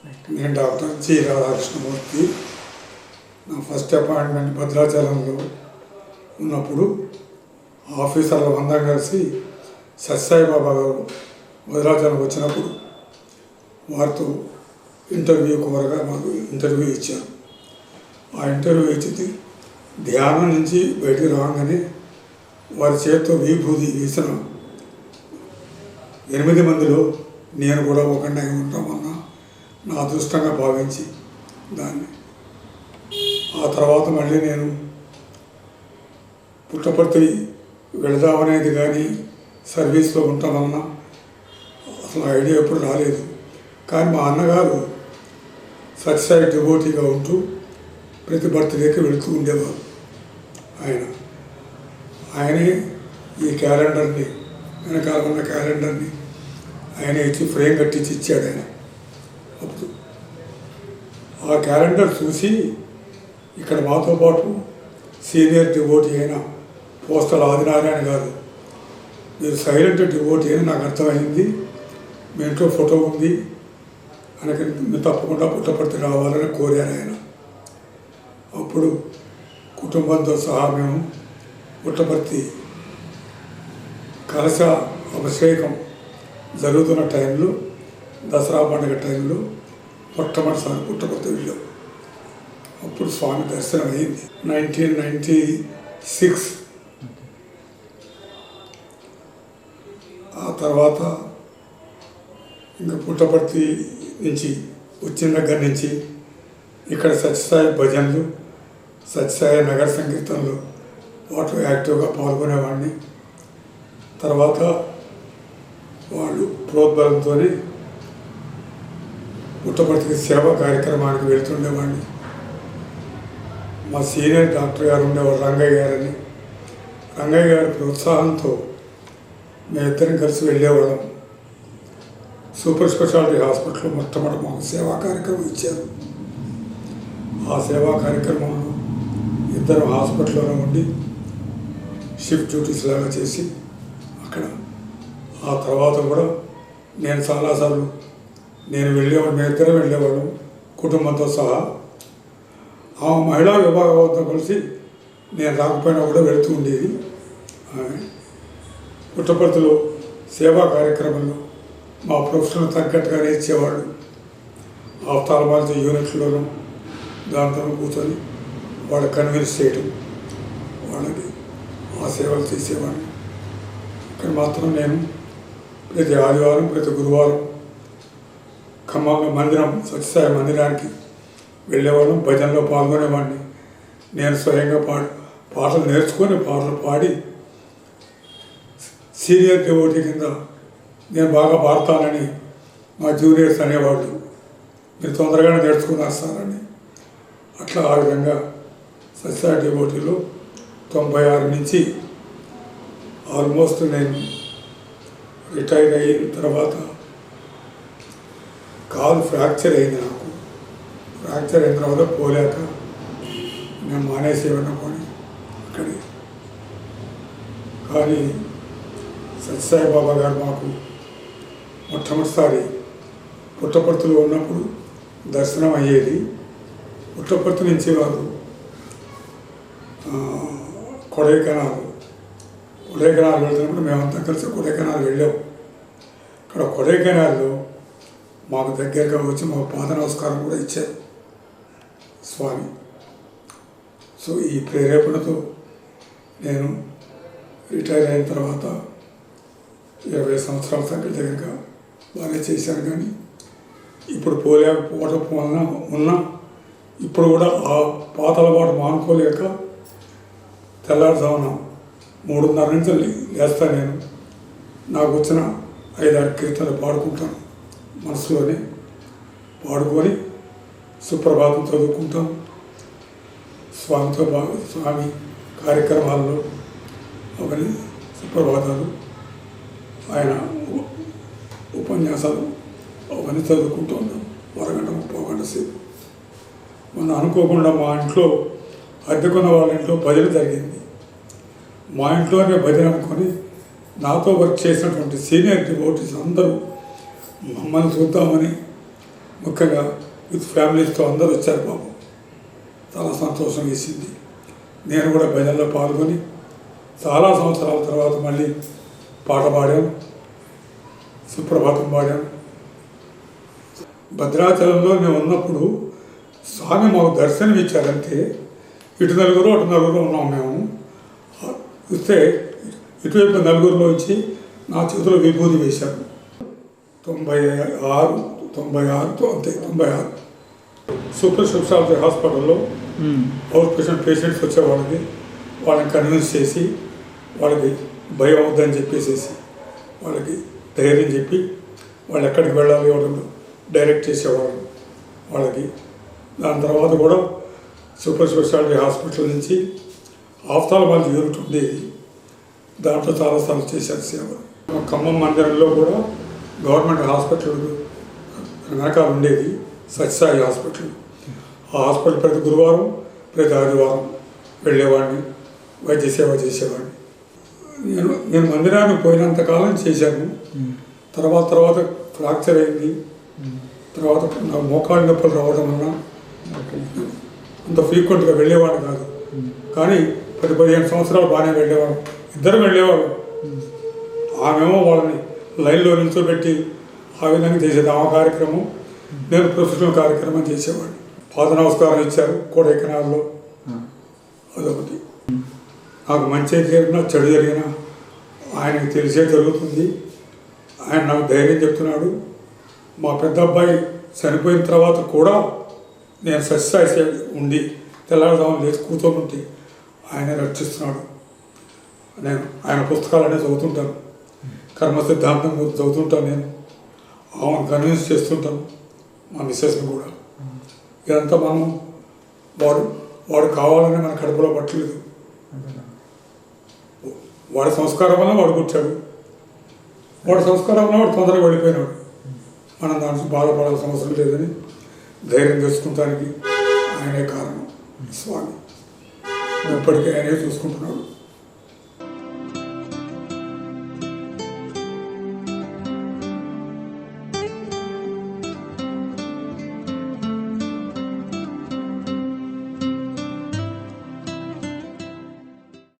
నేను doctor G Radhakrishnamurthy. నా first appointment భద్రాచలంలో ఉన్నప్పుడు ఆఫీసర్లు అందరం కలిసి సత్యసాయిబాబా గారు భద్రాచలం వచ్చినప్పుడు వారితో ఇంటర్వ్యూ కోరగా మాకు ఇంటర్వ్యూ ఇచ్చారు. ఆ ఇంటర్వ్యూ ఇచ్చి ధ్యానం నుంచి బయటికి రాగానే వారి చేతితో విభూది వేసిన 8 మందిలో నేను కూడా ఒకటి ఉంటామన్నా నా అదృష్టంగా భావించి దాన్ని ఆ తర్వాత మళ్ళీ నేను పుట్టపర్తి వెళదామనేది కానీ సర్వీస్లో ఉంటామన్నా అసలు ఐడియా ఎప్పుడు రాలేదు. కానీ మా అన్నగారు సత్యసాయి డివోటీగా ఉంటూ ప్రతి బర్త్డేకి వెళుతూ ఉండేవారు. ఆయనే ఈ క్యాలెండర్ని వెనకాల ఉన్న క్యాలెండర్ని ఆయన ఇచ్చి ఫ్రేమ్ కట్టించి ఇచ్చాడు. ఆయన అప్పుడు ఆ క్యాలెండర్ చూసి ఇక్కడ మాతో పాటు సీనియర్ డివోటీ అయిన పోస్టల్ ఆదినారాయణ గారు, మీరు సైలెంట్ డివోటీ అని నాకు అర్థమైంది, మీ ఇంట్లో ఫోటో ఉంది అని మీరు తప్పకుండా పుట్టపర్తి రావాలని కోరారు ఆయన. అప్పుడు కుటుంబంతో సహా మేము పుట్టపర్తి కలశ అభిషేకం జరుగుతున్న టైంలో, దసరా పండుగ టైంలో మొట్టమొదటిసారి పుట్టపర్తి వెళ్ళాం. అప్పుడు స్వామి దర్శనం అయింది 1996. ఆ తర్వాత ఇంకా పుట్టపర్తి నుంచి వచ్చిన దగ్గర నుంచి ఇక్కడ సత్యసాయి భజనలు, సత్యసాయి నగర సంకీర్తనలు వాటిలో యాక్టివ్గా పాల్గొనేవాడిని. తర్వాత వాళ్ళు ప్రోద్బలంతో పుట్టపర్తికి సేవా కార్యక్రమానికి వెళ్తుండేవాడిని. మా సీనియర్ డాక్టర్ గారు ఉండేవారు రంగయ్య గారని. రంగయ్య గారి ప్రోత్సాహంతో మేమిద్దరం కలిసి వెళ్ళేవాళ్ళం. సూపర్ స్పెషాలిటీ హాస్పిటల్లో మొట్టమొదటి మాకు సేవా కార్యక్రమం ఇచ్చారు. ఆ సేవా కార్యక్రమంలో ఇద్దరు హాస్పిటల్లోనే ఉండి షిఫ్ట్ డ్యూటీస్ లాగా చేసి అక్కడ ఆ తర్వాత కూడా నేను చాలాసార్లు వెళ్ళేవాడు, మేమిద్దరం వెళ్ళేవాళ్ళం కుటుంబంతో సహా. ఆ మహిళా విభాగంతో కలిసి నేను రాకపోయినా కూడా వెళుతూ ఉండేది. పుట్టపర్తిలో సేవా కార్యక్రమంలో మా ప్రొఫెషనల్ తగ్గట్టుగానే ఇచ్చేవాళ్ళు. ఆఫ్థాల్మాలజీ యూనిట్లోనూ దాంతో కూర్చొని వాళ్ళు కన్విన్స్ చేయడం, వాళ్ళకి ఆ సేవలు చేసేవాడిని. ఇక్కడ మాత్రం నేను ప్రతి ఆదివారం, ప్రతి గురువారం ఖమ్మంలో మందిరం, సత్యసాయి మందిరానికి వెళ్ళేవాళ్ళం. భజనలో పాల్గొనేవాడిని. నేను స్వయంగా పాటలు నేర్చుకొని పాటలు పాడి సీనియర్ డివోటీ కింద నేను బాగా పాడతానని మా జూనియర్స్ అనేవాళ్ళు. మీరు తొందరగానే నేర్చుకున్నారు సార్ అని. అట్లా ఆ విధంగా సత్యసాయి డివోటీలో 96 నుంచి ఆల్మోస్ట్ నేను రిటైర్ అయిన తర్వాత కాలు ఫ్రాక్చర్ అయింది నాకు. ఫ్రాక్చర్ అయిన తర్వాత పోలేక నేను మానేసేవాడిని కొని అక్కడే. కానీ సత్యసాయి బాబా గారు మాకు మొట్టమొదటిసారి పుట్టపర్తిలో ఉన్నప్పుడు దర్శనం అయ్యేది. పుట్టపర్తి నుంచి వారు కొడైకెనాల్ వెళ్తున్నప్పుడు మేమంతా కలిసి కొడైకెనాల్ వెళ్ళాం. అక్కడ కొడైకెనాల్లో మాకు దగ్గరగా వచ్చి మాకు పాద నమస్కారం కూడా ఇచ్చారు స్వామి. సో ఈ ప్రేరేపణతో నేను రిటైర్ అయిన తర్వాత 20 సంవత్సరాల దగ్గరగా బాగానే చేశాను. కానీ ఇప్పుడు పోలేకపోవడం వలన ఉన్నా ఇప్పుడు కూడా ఆ పాతల పాటు మానుకోలేక తెల్లారుజామున 3:30 నుంచి లేస్తాను. నేను నాకు వచ్చిన 5-6 కీర్తనలు పాడుకుంటాను. మనసులోనే పాడుకొని సుప్రభాతం చదువుకుంటాం. స్వామి కార్యక్రమాల్లో అవన్నీ సుప్రభాతాలు, ఆయన ఉపన్యాసాలు అవన్నీ చదువుకుంటూ ఉన్నాం 1-30 గంట సేపు. మొన్న అనుకోకుండా మా ఇంట్లో అద్దెకున్న వాళ్ళ ఇంట్లో భజన జరిగింది. మా ఇంట్లోనే భజన అనుకొని నాతో వర్క్ చేసినటువంటి సీనియర్ డివోటీస్ అందరూ మమ్మల్ని చూద్దామని ముఖ్యంగా విత్ ఫ్యామిలీస్తో అందరూ వచ్చారు పాపం. చాలా సంతోషం వేసింది. నేను కూడా భజనలో పాల్గొని చాలా సంవత్సరాల తర్వాత మళ్ళీ పాట పాడాను, సుప్రభాతం పాడాను. భద్రాచలంలో మేము ఉన్నప్పుడు స్వామి మాకు దర్శనం ఇచ్చారంటే ఇటు నలుగురు అటు నలుగురు ఉన్నాం మేము. చూస్తే ఇటువైపు నలుగురిలో వచ్చి నా చేతిలో విభూతి వేశారు. 96 సూపర్ స్పెషాలిటీ హాస్పిటల్లో అవుట్ పేషెంట్స్ వచ్చేవాళ్ళకి వాళ్ళని కన్విన్స్ చేసి వాళ్ళకి భయం అవుద్దని చెప్పేసి వాళ్ళకి ధైర్యం చెప్పి వాళ్ళు ఎక్కడికి వెళ్ళాలి ఎవరు డైరెక్ట్ చేసేవాళ్ళు వాళ్ళకి. దాని తర్వాత కూడా సూపర్ స్పెషాలిటీ హాస్పిటల్ నుంచి ఆఫ్థాల్మాలజీ యూనిట్ ఉండేది, దాంట్లో చాలాసార్లు చేశారు సేవ. ఖమ్మం మందిరంలో కూడా గవర్నమెంట్ హాస్పిటల్ వెనకాల ఉండేది సత్యసాయి హాస్పిటల్. ఆ హాస్పిటల్ ప్రతి గురువారం ప్రతి ఆదివారం వెళ్ళేవాడిని, వైద్య సేవ చేసేవాడిని. నేను మందిరానికి పోయినంతకాలం చేశాను. తర్వాత ఫ్రాక్చర్ అయింది. తర్వాత నా మోకాళ్ళ నొప్పులు రావడం వల్ల అంత ఫ్రీక్వెంట్గా వెళ్ళేవాడు కాదు. కానీ 10-15 సంవత్సరాలు బాగానే వెళ్ళేవాడు. ఇద్దరు వెళ్ళేవాడు. ఆమెమో వాళ్ళని లైన్లో నిల్చోబెట్టి ఆ విధంగా చేసేది ఆమె కార్యక్రమం, నేను ప్రొఫెషనల్ కార్యక్రమం చేసేవాడిని. పాద నమస్కారం ఇచ్చారు కొడైకెనాల్లో, అదొకటి. నాకు మంచి జరిగినా చెడు జరిగినా ఆయనకు తెలిసే జరుగుతుంది. ఆయన నాకు ధైర్యం చెప్తున్నాడు. మా పెద్ద అబ్బాయి చనిపోయిన తర్వాత కూడా నేను సత్యసాయి ఉండి తెల్లారుదామని లేచి కూర్చోనుంటే ఆయన రక్షిస్తున్నాడు. నేను ఆయన పుస్తకాలనే చదువుతుంటాను, కర్మ సిద్ధాంతం చదువుతుంటాను. నేను ఆమెను కన్విన్స్ చేస్తుంటాను, మా మిస్సెస్ని కూడా. ఇదంతా మనం వాడు కావాలని మన కడుపులో పట్టలేదు. వాడి సంస్కారం వల్ల వాడు కూర్చాడు, వాడి సంస్కారం వల్ల వాడు తొందరగా వెళ్ళిపోయినాడు. మనం దాంట్లో బాధపడాల్సిన అవసరం లేదని ధైర్యం తెచ్చుకుంటానికి ఆయనే కారణం స్వామి. ఇప్పటికీ ఆయనే చూసుకుంటున్నాడు.